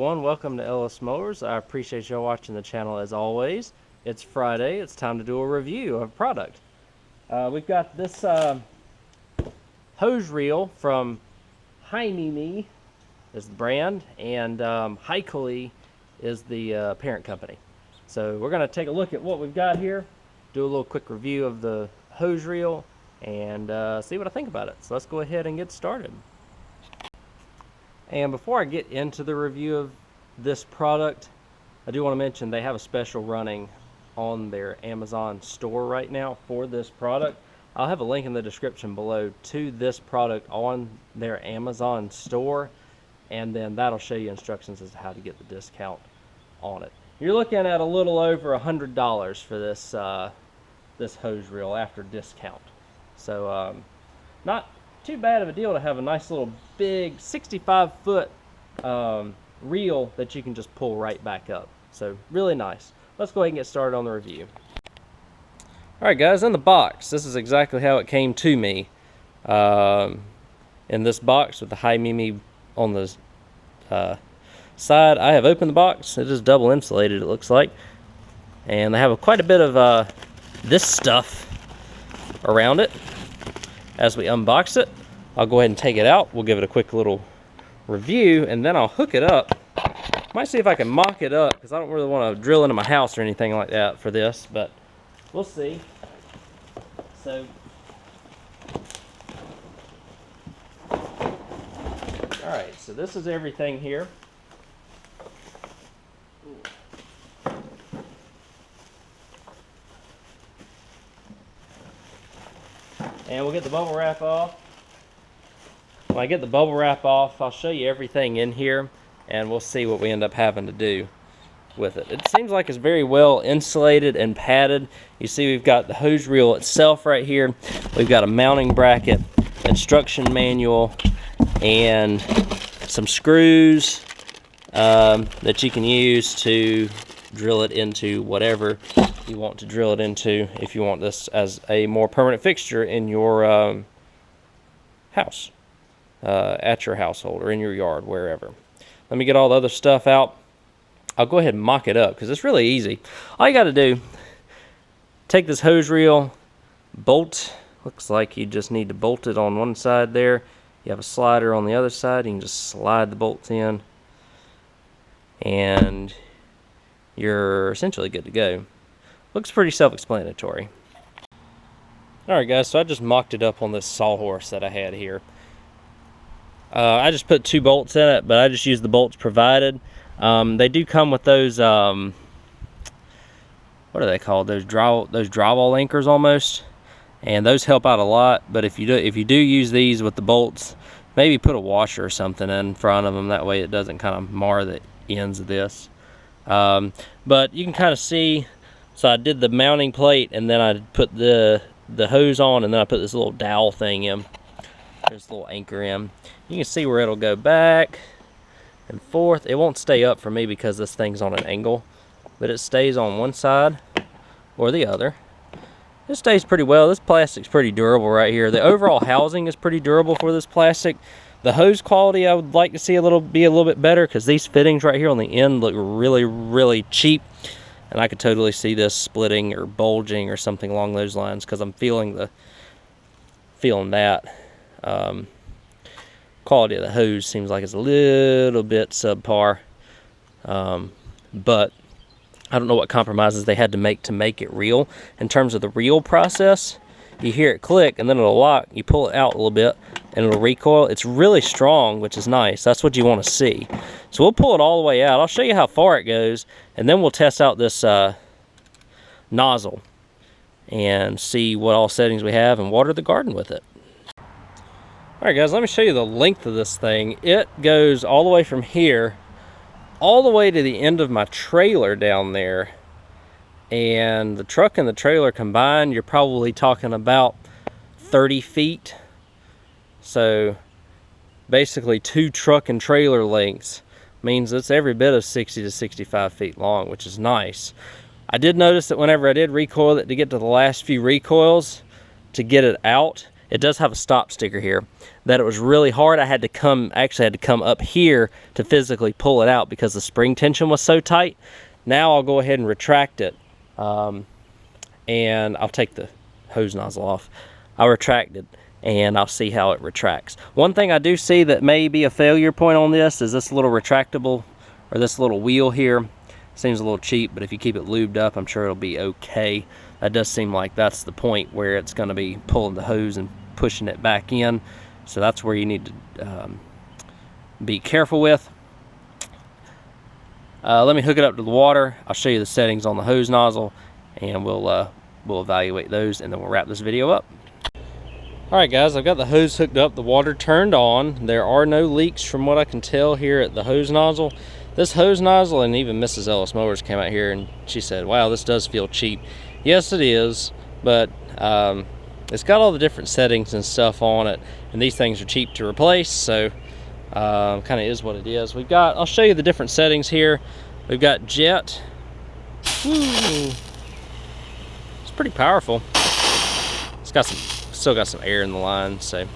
everyone, welcome to Ellis Mowers. I appreciate y'all watching the channel as always. It's Friday, it's time to do a review of a product. We've got this hose reel from Himimi is the brand, and Hikole is the parent company. So we're going to take a look at what we've got here, do a little quick review of the hose reel, and see what I think about it. So let's go ahead and get started. And before I get into the review of this product, I do want to mention they have a special running on their Amazon store right now for this product. I'll have a link in the description below to this product on their Amazon store, and then that'll show you instructions as to how to get the discount on it. You're looking at a little over $100 for this this hose reel after discount. So not too bad of a deal to have a nice little big 65-foot reel that you can just pull right back up. So really nice. Let's go ahead and get started on the review. Alright guys, in the box, this is exactly how it came to me. In this box with the Himimi on the side. I have opened the box. It is double insulated, it looks like. And they have quite a bit of this stuff around it. As we unbox it, I'll go ahead and take it out. We'll give it a quick little review, and then I'll hook it up. Might see if I can mock it up, because I don't really want to drill into my house or anything like that for this, but we'll see. So, alright, so this is everything here. And we'll get the bubble wrap off. When I get the bubble wrap off, I'll show you everything in here, and we'll see what we end up having to do with it. It seems like it's very well insulated and padded. You see we've got the hose reel itself right here. We've got a mounting bracket, instruction manual, and some screws that you can use to drill it into whatever you want to drill it into, if you want this as a more permanent fixture in your house, at your household or in your yard, wherever. Let me get all the other stuff out. I'll go ahead and mock it up because it's really easy. All you got to do, take this hose reel, bolt. Looks like you just need to bolt it on one side there. You have a slider on the other side. You can just slide the bolts in, and you're essentially good to go. Looks pretty self-explanatory. Alright guys, so I just mocked it up on this sawhorse that I had here. I just put 2 bolts in it, but I just used the bolts provided. They do come with those, what are they called? Those drywall anchors almost. And those help out a lot, but if you do use these with the bolts, maybe put a washer or something in front of them, that way it doesn't kind of mar the ends of this. But you can kind of see, so I did the mounting plate, and then I put the hose on, and then I put this little dowel thing in. There's a little anchor in. You can see where it'll go back and forth. It won't stay up for me because this thing's on an angle, but it stays on one side or the other. It stays pretty well. This plastic's pretty durable right here. The overall housing is pretty durable for this plastic. The hose quality I would like to see be a little bit better, because these fittings right here on the end look really, really cheap. And I could totally see this splitting or bulging or something along those lines, because I'm feeling that. Quality of the hose seems like it's a little bit subpar. But I don't know what compromises they had to make it reel. In terms of the reel process, you hear it click and then it'll lock. You pull it out a little bit and it'll recoil. It's really strong, which is nice. That's what you want to see. So we'll pull it all the way out. I'll show you how far it goes, and then we'll test out this nozzle and see what all settings we have and water the garden with it. Alright guys, let me show you the length of this thing. It goes all the way from here all the way to the end of my trailer down there, and the truck and the trailer combined, you're probably talking about 30 feet. So basically 2 truck and trailer lengths means it's every bit of 60 to 65 feet long, which is nice. I did notice that whenever I did recoil it to get to the last few recoils to get it out, it does have a stop sticker here, that it was really hard. I had to come up here to physically pull it out because the spring tension was so tight. Now I'll go ahead and retract it, and I'll take the hose nozzle off. I'll retract it and I'll see how it retracts. One thing I do see that may be a failure point on this is this little retractable, or this little wheel here. Seems a little cheap, but if you keep it lubed up, I'm sure it'll be okay. That does seem like that's the point where it's going to be pulling the hose and pushing it back in. So that's where you need to be careful with. Let me hook it up to the water. I'll show you the settings on the hose nozzle, and we'll evaluate those, and then we'll wrap this video up. Alright guys, I've got the hose hooked up, the water turned on. There are no leaks from what I can tell here at the hose nozzle. This hose nozzle, and even Mrs. Ellis Mowers came out here and she said, wow, this does feel cheap. Yes, it is, but it's got all the different settings and stuff on it, and these things are cheap to replace, so kind of is what it is. I'll show you the different settings here. We've got jet. Woo. It's pretty powerful. It's got still got some air in the line, so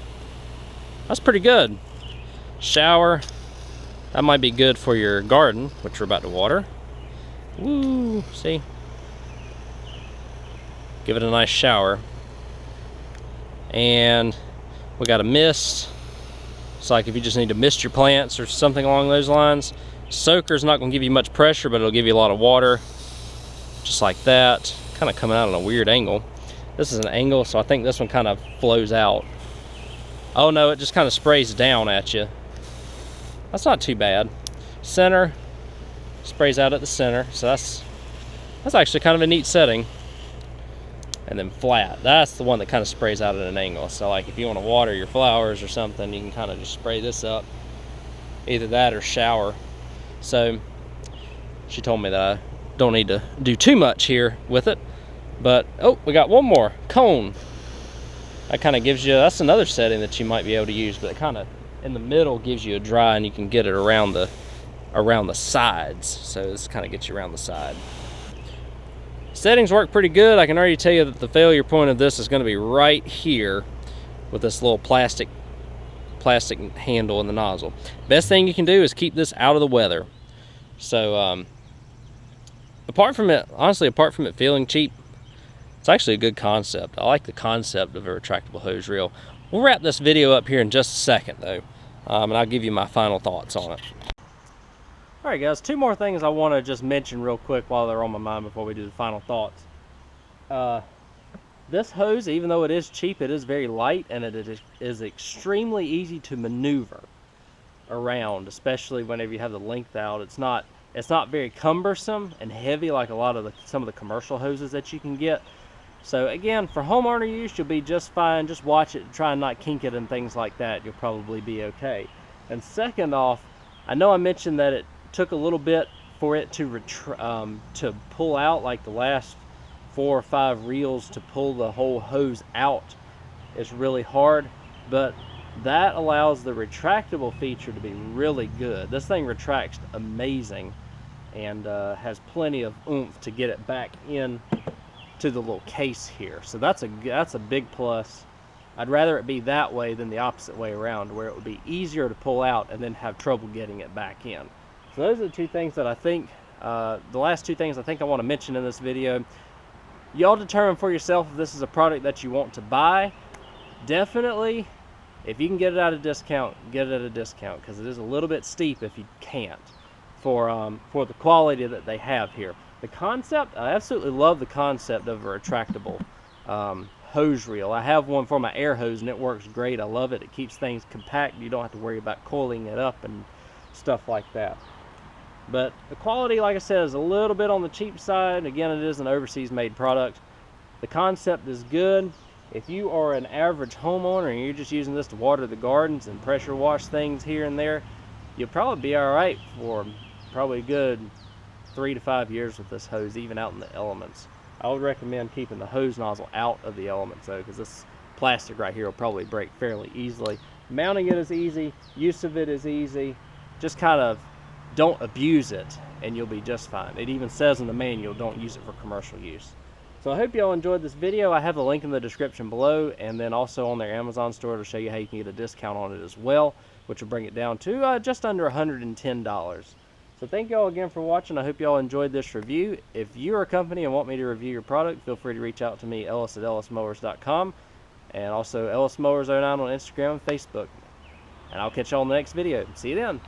that's pretty good. Shower. That might be good for your garden, which we're about to water. Woo, see? Give it a nice shower. And we got a mist. It's like if you just need to mist your plants or something along those lines. Soaker's not gonna give you much pressure, but it'll give you a lot of water. Just like that. Kind of coming out on a weird angle. This is an angle, so I think this one kind of flows out. Oh no, it just kind of sprays down at you. That's not too bad. Center, sprays out at the center, so that's actually kind of a neat setting. And then flat, that's the one that kind of sprays out at an angle. So like if you want to water your flowers or something, you can kind of just spray this up. Either that or shower. So she told me that I don't need to do too much here with it. But, oh, we got one more, cone. That kind of gives you, that's another setting that you might be able to use, but it kind of in the middle gives you a dry, and you can get it around the sides. So this kind of gets you around the side. Settings work pretty good. I can already tell you that the failure point of this is going to be right here with this little plastic handle in the nozzle. Best thing you can do is keep this out of the weather. So apart from it feeling cheap, it's actually a good concept. I like the concept of a retractable hose reel. We'll wrap this video up here in just a second though, and I'll give you my final thoughts on it. Alright guys, two more things I want to just mention real quick while they're on my mind before we do the final thoughts. This hose, even though it is cheap, it is very light, and it is extremely easy to maneuver around, especially whenever you have the length out. It's not very cumbersome and heavy like some of the commercial hoses that you can get. So again, for homeowner use, you'll be just fine. Just watch it and try and not kink it and things like that. You'll probably be okay. And second off, I know I mentioned that it took a little bit for it to pull out, like the last 4 or 5 reels to pull the whole hose out. It's really hard, but that allows the retractable feature to be really good. This thing retracts amazing and has plenty of oomph to get it back in to the little case here. So that's a big plus. I'd rather it be that way than the opposite way around, where it would be easier to pull out and then have trouble getting it back in. So those are the two things that I think, the last two things I think I want to mention in this video. Y'all determine for yourself if this is a product that you want to buy. Definitely, if you can get it at a discount, get it at a discount, because it is a little bit steep if you can't, for the quality that they have here. The concept, I absolutely love the concept of a retractable hose reel. I have one for my air hose and it works great. I love it. It keeps things compact. You don't have to worry about coiling it up and stuff like that. But the quality, like I said, is a little bit on the cheap side. Again, it is an overseas made product. The concept is good. If you are an average homeowner and you're just using this to water the gardens and pressure wash things here and there, you'll probably be all right for probably a good 3 to 5 years with this hose, even out in the elements. I would recommend keeping the hose nozzle out of the elements though, because this plastic right here will probably break fairly easily. Mounting it is easy, use of it is easy. Just kind of don't abuse it and you'll be just fine. It even says in the manual, don't use it for commercial use. So I hope y'all enjoyed this video. I have the link in the description below, and then also on their Amazon store to show you how you can get a discount on it as well, which will bring it down to just under $110. So thank y'all again for watching. I hope y'all enjoyed this review. If you're a company and want me to review your product, feel free to reach out to me, Ellis at ellismowers.com, and also ellismowers09 on Instagram and Facebook. And I'll catch y'all in the next video. See you then.